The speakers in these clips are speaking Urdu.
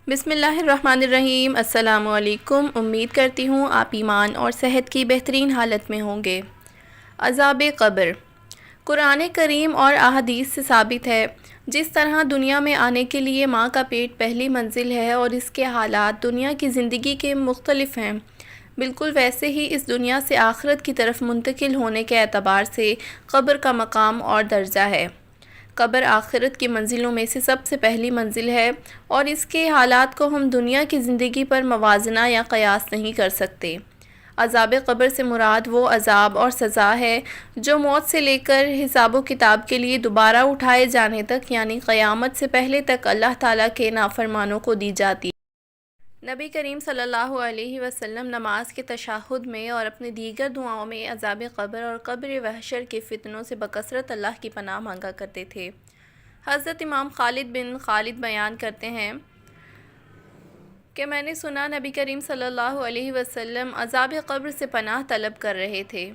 بسم اللہ الرحمن الرحیم۔ السلام علیکم۔ امید کرتی ہوں آپ ایمان اور صحت کی بہترین حالت میں ہوں گے۔ عذاب قبر قرآن کریم اور احادیث سے ثابت ہے، جس طرح دنیا میں آنے کے لیے ماں کا پیٹ پہلی منزل ہے اور اس کے حالات دنیا کی زندگی کے مختلف ہیں، بالکل ویسے ہی اس دنیا سے آخرت کی طرف منتقل ہونے کے اعتبار سے قبر کا مقام اور درجہ ہے۔ قبر آخرت کی منزلوں میں سے سب سے پہلی منزل ہے اور اس کے حالات کو ہم دنیا کی زندگی پر موازنہ یا قیاس نہیں کر سکتے۔ عذاب قبر سے مراد وہ عذاب اور سزا ہے جو موت سے لے کر حساب و کتاب کے لیے دوبارہ اٹھائے جانے تک، یعنی قیامت سے پہلے تک اللہ تعالیٰ کے نافرمانوں کو دی جاتی ہے۔ نبی کریم صلی اللہ علیہ وسلم نماز کے تشہد میں اور اپنی دیگر دعاؤں میں عذاب قبر اور قبر محشر کے فتنوں سے بکثرت اللہ کی پناہ مانگا کرتے تھے۔ حضرت امام خالد بن خالد بیان کرتے ہیں کہ میں نے سنا نبی کریم صلی اللہ علیہ وسلم عذاب قبر سے پناہ طلب کر رہے تھے۔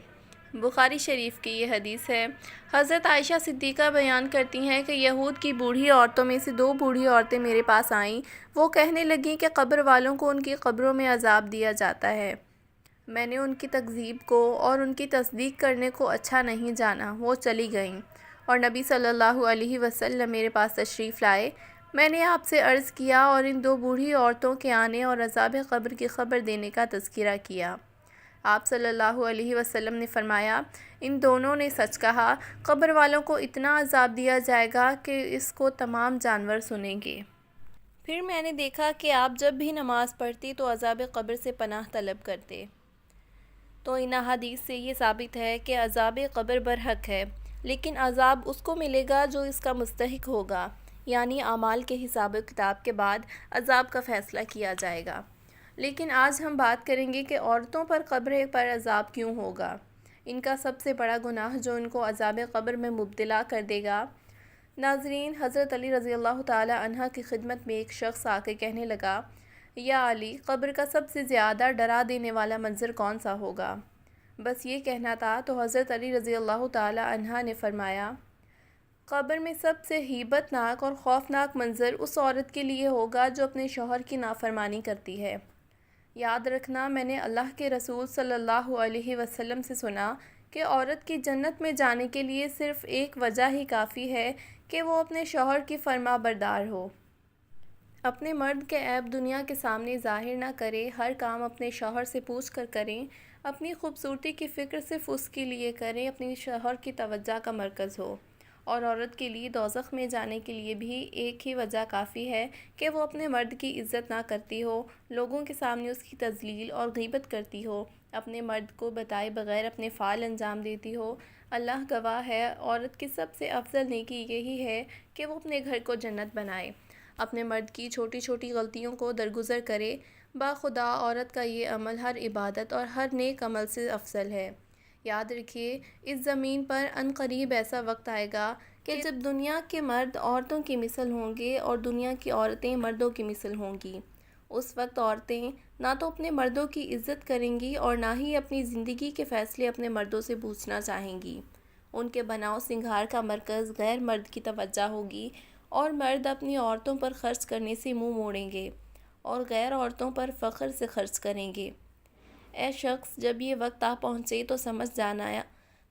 بخاری شریف کی یہ حدیث ہے۔ حضرت عائشہ صدیقہ بیان کرتی ہیں کہ یہود کی بوڑھی عورتوں میں سے 2 بوڑھی عورتیں میرے پاس آئیں۔ وہ کہنے لگیں کہ قبر والوں کو ان کی قبروں میں عذاب دیا جاتا ہے۔ میں نے ان کی تکذیب کو اور ان کی تصدیق کرنے کو اچھا نہیں جانا۔ وہ چلی گئیں اور نبی صلی اللہ علیہ وسلم میرے پاس تشریف لائے۔ میں نے آپ سے عرض کیا اور ان 2 بوڑھی عورتوں کے آنے اور عذاب قبر کی خبر دینے کا تذکرہ کیا۔ آپ صلی اللہ علیہ وسلم نے فرمایا، ان دونوں نے سچ کہا، قبر والوں کو اتنا عذاب دیا جائے گا کہ اس کو تمام جانور سنیں گے۔ پھر میں نے دیکھا کہ آپ جب بھی نماز پڑھتی تو عذاب قبر سے پناہ طلب کرتے۔ تو ان احادیث سے یہ ثابت ہے کہ عذاب قبر برحق ہے، لیکن عذاب اس کو ملے گا جو اس کا مستحق ہوگا، یعنی اعمال کے حساب و کتاب کے بعد عذاب کا فیصلہ کیا جائے گا۔ لیکن آج ہم بات کریں گے کہ عورتوں پر قبر پر عذاب کیوں ہوگا۔ ان کا سب سے بڑا گناہ جو ان کو عذاب قبر میں مبتلا کر دے گا۔ ناظرین، حضرت علی رضی اللہ تعالی عنہ کی خدمت میں ایک شخص آ کے کہنے لگا، یا علی، قبر کا سب سے زیادہ ڈرا دینے والا منظر کون سا ہوگا؟ بس یہ کہنا تھا تو حضرت علی رضی اللہ تعالی عنہ نے فرمایا، قبر میں سب سے ہیبت ناک اور خوفناک منظر اس عورت کے لیے ہوگا جو اپنے شوہر کی نافرمانی کرتی ہے۔ یاد رکھنا، میں نے اللہ کے رسول صلی اللہ علیہ وسلم سے سنا کہ عورت کی جنت میں جانے کے لیے صرف ایک وجہ ہی کافی ہے کہ وہ اپنے شوہر کی فرما بردار ہو، اپنے مرد کے عیب دنیا کے سامنے ظاہر نہ کرے، ہر کام اپنے شوہر سے پوچھ کر کریں، اپنی خوبصورتی کی فکر صرف اس کے لیے کریں، اپنے شوہر کی توجہ کا مرکز ہو۔ اور عورت کے لیے دوزخ میں جانے کے لیے بھی ایک ہی وجہ کافی ہے کہ وہ اپنے مرد کی عزت نہ کرتی ہو، لوگوں کے سامنے اس کی تذلیل اور غیبت کرتی ہو، اپنے مرد کو بتائے بغیر اپنے فعل انجام دیتی ہو۔ اللہ گواہ ہے، عورت کی سب سے افضل نیکی یہی ہے کہ وہ اپنے گھر کو جنت بنائے، اپنے مرد کی چھوٹی چھوٹی غلطیوں کو درگزر کرے۔ باخدا عورت کا یہ عمل ہر عبادت اور ہر نیک عمل سے افضل ہے۔ یاد رکھیے، اس زمین پر عنقریب ایسا وقت آئے گا کہ جب دنیا کے مرد عورتوں کی مثل ہوں گے اور دنیا کی عورتیں مردوں کی مثل ہوں گی۔ اس وقت عورتیں نہ تو اپنے مردوں کی عزت کریں گی اور نہ ہی اپنی زندگی کے فیصلے اپنے مردوں سے پوچھنا چاہیں گی۔ ان کے بناؤ سنگھار کا مرکز غیر مرد کی توجہ ہوگی اور مرد اپنی عورتوں پر خرچ کرنے سے منہ موڑیں گے اور غیر عورتوں پر فخر سے خرچ کریں گے۔ اے شخص، جب یہ وقت آ پہنچے تو سمجھ جانا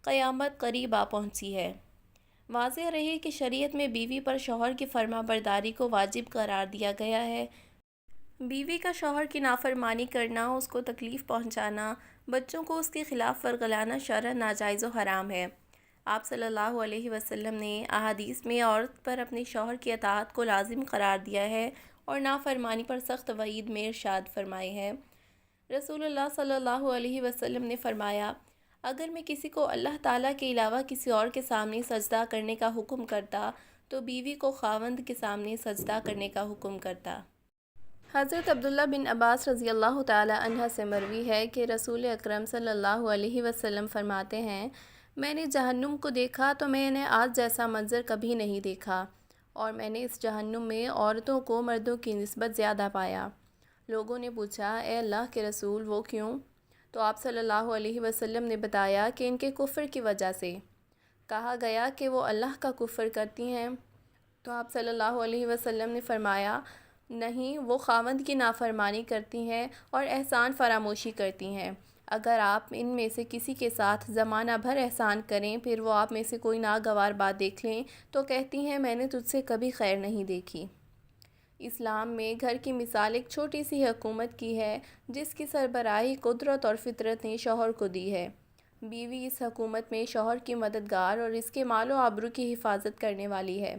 قیامت قریب آ پہنچی ہے۔ واضح رہے کہ شریعت میں بیوی پر شوہر کی فرما برداری کو واجب قرار دیا گیا ہے۔ بیوی کا شوہر کی نافرمانی کرنا، اس کو تکلیف پہنچانا، بچوں کو اس کے خلاف ورگلانا شرعاً ناجائز و حرام ہے۔ آپ صلی اللہ علیہ وسلم نے احادیث میں عورت پر اپنے شوہر کی اطاعت کو لازم قرار دیا ہے اور نافرمانی پر سخت وعید میں ارشاد فرمائے ہے۔ رسول اللہ صلی اللہ علیہ وسلم نے فرمایا، اگر میں کسی کو اللہ تعالیٰ کے علاوہ کسی اور کے سامنے سجدہ کرنے کا حکم کرتا تو بیوی کو خاوند کے سامنے سجدہ کرنے کا حکم کرتا۔ حضرت عبداللہ بن عباس رضی اللہ تعالی عنہ سے مروی ہے کہ رسول اکرم صلی اللہ علیہ وسلم فرماتے ہیں، میں نے جہنم کو دیکھا تو میں نے آج جیسا منظر کبھی نہیں دیکھا، اور میں نے اس جہنم میں عورتوں کو مردوں کی نسبت زیادہ پایا۔ لوگوں نے پوچھا، اے اللہ کے رسول، وہ کیوں؟ تو آپ صلی اللہ علیہ وسلم نے بتایا کہ ان کے کفر کی وجہ سے۔ کہا گیا کہ وہ اللہ کا کفر کرتی ہیں؟ تو آپ صلی اللہ علیہ وسلم نے فرمایا، نہیں، وہ خاوند کی نافرمانی کرتی ہیں اور احسان فراموشی کرتی ہیں۔ اگر آپ ان میں سے کسی کے ساتھ زمانہ بھر احسان کریں، پھر وہ آپ میں سے کوئی ناگوار بات دیکھ لیں تو کہتی ہیں میں نے تجھ سے کبھی خیر نہیں دیکھی۔ اسلام میں گھر کی مثال ایک چھوٹی سی حکومت کی ہے جس کی سربراہی قدرت اور فطرت نے شوہر کو دی ہے۔ بیوی اس حکومت میں شوہر کی مددگار اور اس کے مال و آبرو کی حفاظت کرنے والی ہے۔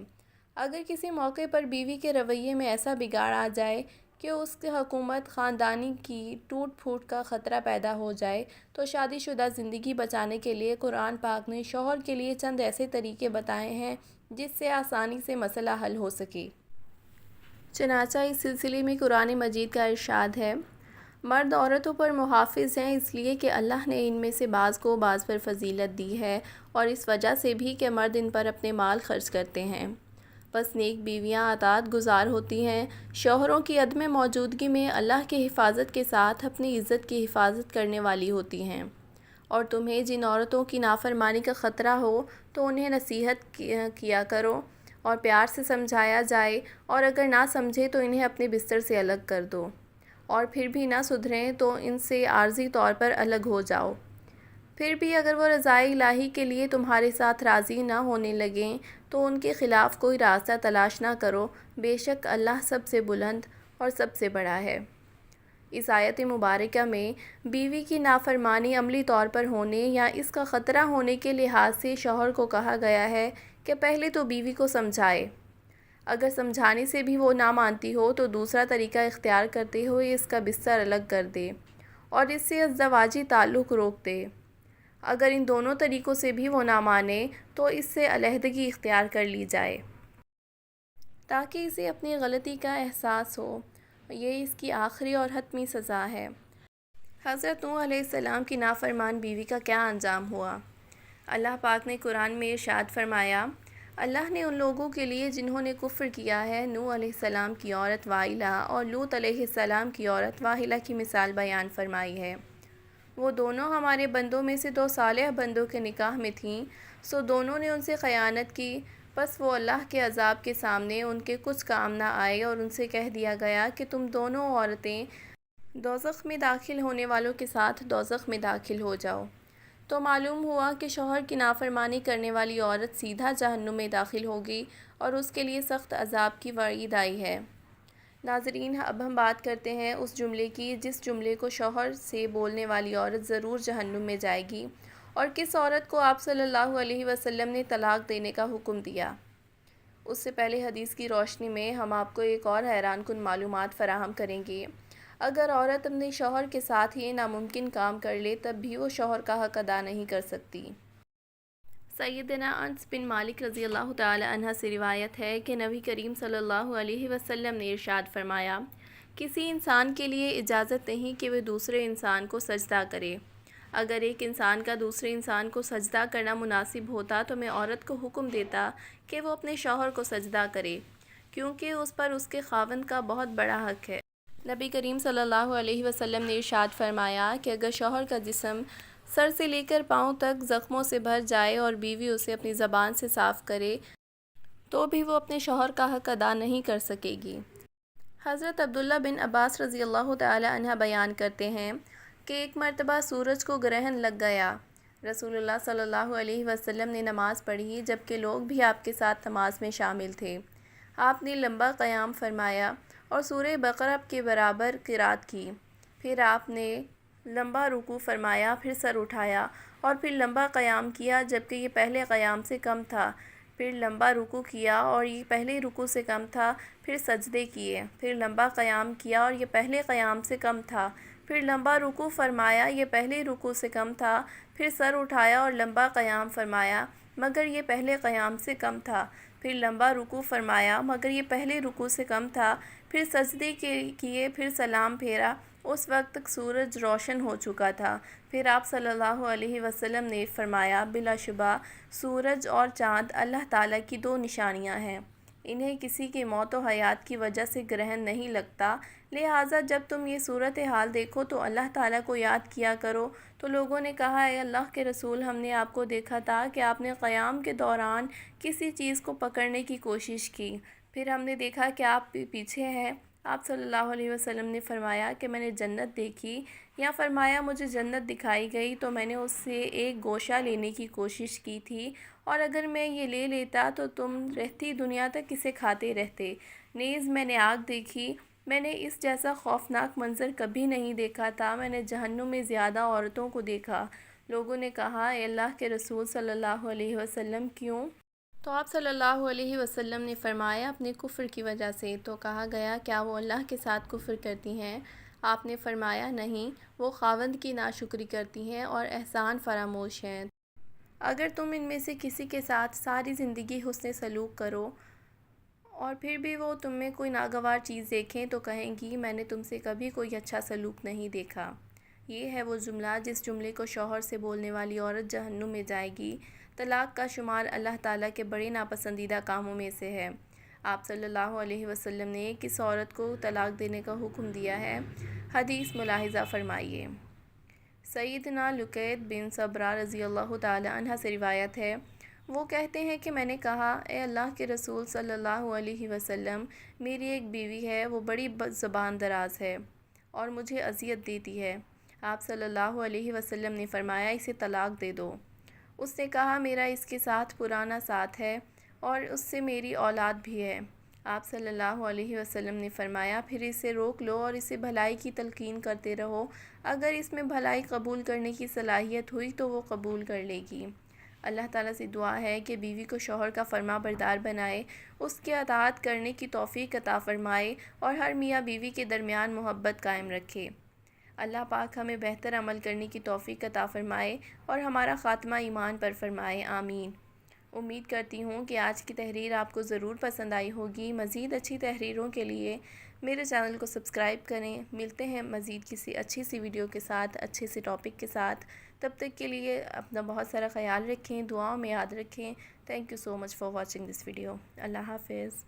اگر کسی موقع پر بیوی کے رویے میں ایسا بگاڑ آ جائے کہ اس کی حکومت خاندانی کی ٹوٹ پھوٹ کا خطرہ پیدا ہو جائے تو شادی شدہ زندگی بچانے کے لیے قرآن پاک نے شوہر کے لیے چند ایسے طریقے بتائے ہیں جس سے آسانی سے مسئلہ حل ہو سکے۔ چنانچہ اس سلسلے میں قرآن مجید کا ارشاد ہے، مرد عورتوں پر محافظ ہیں اس لیے کہ اللہ نے ان میں سے بعض کو بعض پر فضیلت دی ہے اور اس وجہ سے بھی کہ مرد ان پر اپنے مال خرچ کرتے ہیں۔ بس نیک بیویاں اطاعت گزار ہوتی ہیں، شوہروں کی عدم موجودگی میں اللہ کی حفاظت کے ساتھ اپنی عزت کی حفاظت کرنے والی ہوتی ہیں۔ اور تمہیں جن عورتوں کی نافرمانی کا خطرہ ہو تو انہیں نصیحت کیا کرو اور پیار سے سمجھایا جائے، اور اگر نہ سمجھے تو انہیں اپنے بستر سے الگ کر دو، اور پھر بھی نہ سدھریں تو ان سے عارضی طور پر الگ ہو جاؤ۔ پھر بھی اگر وہ رضائے الہی کے لیے تمہارے ساتھ راضی نہ ہونے لگیں تو ان کے خلاف کوئی راستہ تلاش نہ کرو، بے شک اللہ سب سے بلند اور سب سے بڑا ہے۔ اس آیت مبارکہ میں بیوی کی نافرمانی عملی طور پر ہونے یا اس کا خطرہ ہونے کے لحاظ سے شوہر کو کہا گیا ہے کہ پہلے تو بیوی کو سمجھائے، اگر سمجھانے سے بھی وہ نہ مانتی ہو تو دوسرا طریقہ اختیار کرتے ہوئے اس کا بستر الگ کر دے اور اس سے ازدواجی تعلق روک دے۔ اگر ان دونوں طریقوں سے بھی وہ نہ مانے تو اس سے علیحدگی اختیار کر لی جائے تاکہ اسے اپنی غلطی کا احساس ہو۔ یہ اس کی آخری اور حتمی سزا ہے۔ حضرت نوح علیہ السلام کی نافرمان بیوی کا کیا انجام ہوا؟ اللہ پاک نے قرآن میں ارشاد فرمایا، اللہ نے ان لوگوں کے لیے جنہوں نے کفر کیا ہے نوح علیہ السلام کی عورت وائلہ اور لوط علیہ السلام کی عورت واحلہ کی مثال بیان فرمائی ہے۔ وہ دونوں ہمارے بندوں میں سے دو صالح بندوں کے نکاح میں تھیں، سو دونوں نے ان سے خیانت کی، پس وہ اللہ کے عذاب کے سامنے ان کے کچھ کام نہ آئے اور ان سے کہہ دیا گیا کہ تم دونوں عورتیں دوزخ میں داخل ہونے والوں کے ساتھ دوزخ میں داخل ہو جاؤ۔ تو معلوم ہوا کہ شوہر کی نافرمانی کرنے والی عورت سیدھا جہنم میں داخل ہوگی اور اس کے لیے سخت عذاب کی وعید آئی ہے۔ ناظرین، اب ہم بات کرتے ہیں اس جملے کی جس جملے کو شوہر سے بولنے والی عورت ضرور جہنم میں جائے گی، اور کس عورت کو آپ صلی اللہ علیہ وسلم نے طلاق دینے کا حکم دیا۔ اس سے پہلے حدیث کی روشنی میں ہم آپ کو ایک اور حیران کن معلومات فراہم کریں گے۔ اگر عورت اپنے شوہر کے ساتھ یہ ناممکن کام کر لے تب بھی وہ شوہر کا حق ادا نہیں کر سکتی۔ سیدنا انس بن مالک رضی اللہ تعالی عنہ سے روایت ہے کہ نبی کریم صلی اللہ علیہ وسلم نے ارشاد فرمایا، کسی انسان کے لیے اجازت نہیں کہ وہ دوسرے انسان کو سجدہ کرے۔ اگر ایک انسان کا دوسرے انسان کو سجدہ کرنا مناسب ہوتا تو میں عورت کو حکم دیتا کہ وہ اپنے شوہر کو سجدہ کرے، کیونکہ اس پر اس کے خاوند کا بہت بڑا حق ہے۔ نبی کریم صلی اللہ علیہ وسلم نے ارشاد فرمایا کہ اگر شوہر کا جسم سر سے لے کر پاؤں تک زخموں سے بھر جائے اور بیوی اسے اپنی زبان سے صاف کرے تو بھی وہ اپنے شوہر کا حق ادا نہیں کر سکے گی۔ حضرت عبداللہ بن عباس رضی اللہ تعالی عنہ بیان کرتے ہیں کہ ایک مرتبہ سورج کو گرہن لگ گیا۔ رسول اللہ صلی اللہ علیہ وسلم نے نماز پڑھی جبکہ لوگ بھی آپ کے ساتھ نماز میں شامل تھے۔ آپ نے لمبا قیام فرمایا اور سورہ بقرہ کے برابر قرات کی، پھر آپ نے لمبا رکوع فرمایا، پھر سر اٹھایا اور پھر لمبا قیام کیا جبکہ یہ پہلے قیام سے کم تھا، پھر لمبا رکوع کیا اور یہ پہلے رکوع سے کم تھا، پھر سجدے کیے، پھر لمبا قیام کیا اور یہ پہلے قیام سے کم تھا، پھر لمبا رکوع فرمایا، یہ پہلے رکوع سے کم تھا، پھر سر اٹھایا اور لمبا قیام فرمایا مگر یہ پہلے قیام سے کم تھا، پھر لمبا رکوع فرمایا مگر یہ پہلے رکوع سے کم تھا، پھر سجدے کیے، پھر سلام پھیرا۔ اس وقت تک سورج روشن ہو چکا تھا۔ پھر آپ صلی اللہ علیہ وسلم نے فرمایا، بلا شبہ سورج اور چاند اللہ تعالیٰ کی دو نشانیاں ہیں، انہیں کسی کی موت و حیات کی وجہ سے گرہن نہیں لگتا، لہٰذا جب تم یہ صورتحال دیکھو تو اللہ تعالیٰ کو یاد کیا کرو۔ تو لوگوں نے کہا، اے اللہ کے رسول، ہم نے آپ کو دیکھا تھا کہ آپ نے قیام کے دوران کسی چیز کو پکڑنے کی کوشش کی، پھر ہم نے دیکھا کہ آپ پیچھے ہیں آپ صلی اللہ علیہ وسلم نے فرمایا کہ میں نے جنت دیکھی، یا فرمایا مجھے جنت دکھائی گئی تو میں نے اس سے ایک گوشہ لینے کی کوشش کی تھی، اور اگر میں یہ لے لیتا تو تم رہتی دنیا تک اسے کھاتے رہتے۔ نیز میں نے آگ دیکھی، میں نے اس جیسا خوفناک منظر کبھی نہیں دیکھا تھا، میں نے جہنم میں زیادہ عورتوں کو دیکھا۔ لوگوں نے کہا، اے اللہ کے رسول صلی اللہ علیہ وسلم کیوں؟ تو آپ صلی اللہ علیہ وسلم نے فرمایا اپنے کفر کی وجہ سے۔ تو کہا گیا، کیا وہ اللہ کے ساتھ کفر کرتی ہیں؟ آپ نے فرمایا، نہیں، وہ خاوند کی ناشکری کرتی ہیں اور احسان فراموش ہیں۔ اگر تم ان میں سے کسی کے ساتھ ساری زندگی حسن سلوک کرو اور پھر بھی وہ تم میں کوئی ناگوار چیز دیکھیں تو کہیں گی، میں نے تم سے کبھی کوئی اچھا سلوک نہیں دیکھا۔ یہ ہے وہ جملہ جس جملے کو شوہر سے بولنے والی عورت جہنم میں جائے گی۔ طلاق کا شمار اللہ تعالیٰ کے بڑے ناپسندیدہ کاموں میں سے ہے۔ آپ صلی اللہ علیہ وسلم نے کس عورت کو طلاق دینے کا حکم دیا ہے؟ حدیث ملاحظہ فرمائیے۔ سیدنا لقیط بن صبرہ رضی اللہ تعالی عنہ سے روایت ہے، وہ کہتے ہیں کہ میں نے کہا، اے اللہ کے رسول صلی اللہ علیہ وسلم، میری ایک بیوی ہے، وہ بڑی زبان دراز ہے اور مجھے اذیت دیتی ہے۔ آپ صلی اللہ علیہ وسلم نے فرمایا، اسے طلاق دے دو۔ اس نے کہا، میرا اس کے ساتھ پرانا ساتھ ہے اور اس سے میری اولاد بھی ہے۔ آپ صلی اللہ علیہ وسلم نے فرمایا، پھر اسے روک لو اور اسے بھلائی کی تلقین کرتے رہو، اگر اس میں بھلائی قبول کرنے کی صلاحیت ہوئی تو وہ قبول کر لے گی۔ اللہ تعالیٰ سے دعا ہے کہ بیوی کو شوہر کا فرما بردار بنائے، اس کے اطاعت کرنے کی توفیق عطا فرمائے اور ہر میاں بیوی کے درمیان محبت قائم رکھے۔ اللہ پاک ہمیں بہتر عمل کرنے کی توفیق عطا فرمائے اور ہمارا خاتمہ ایمان پر فرمائے، آمین۔ امید کرتی ہوں کہ آج کی تحریر آپ کو ضرور پسند آئی ہوگی۔ مزید اچھی تحریروں کے لیے میرے چینل کو سبسکرائب کریں۔ ملتے ہیں مزید کسی اچھی سی ویڈیو کے ساتھ، اچھے سے ٹاپک کے ساتھ۔ تب تک کے لیے اپنا بہت سارا خیال رکھیں، دعاؤں میں یاد رکھیں۔ Thank you so much for watching this video. اللہ حافظ۔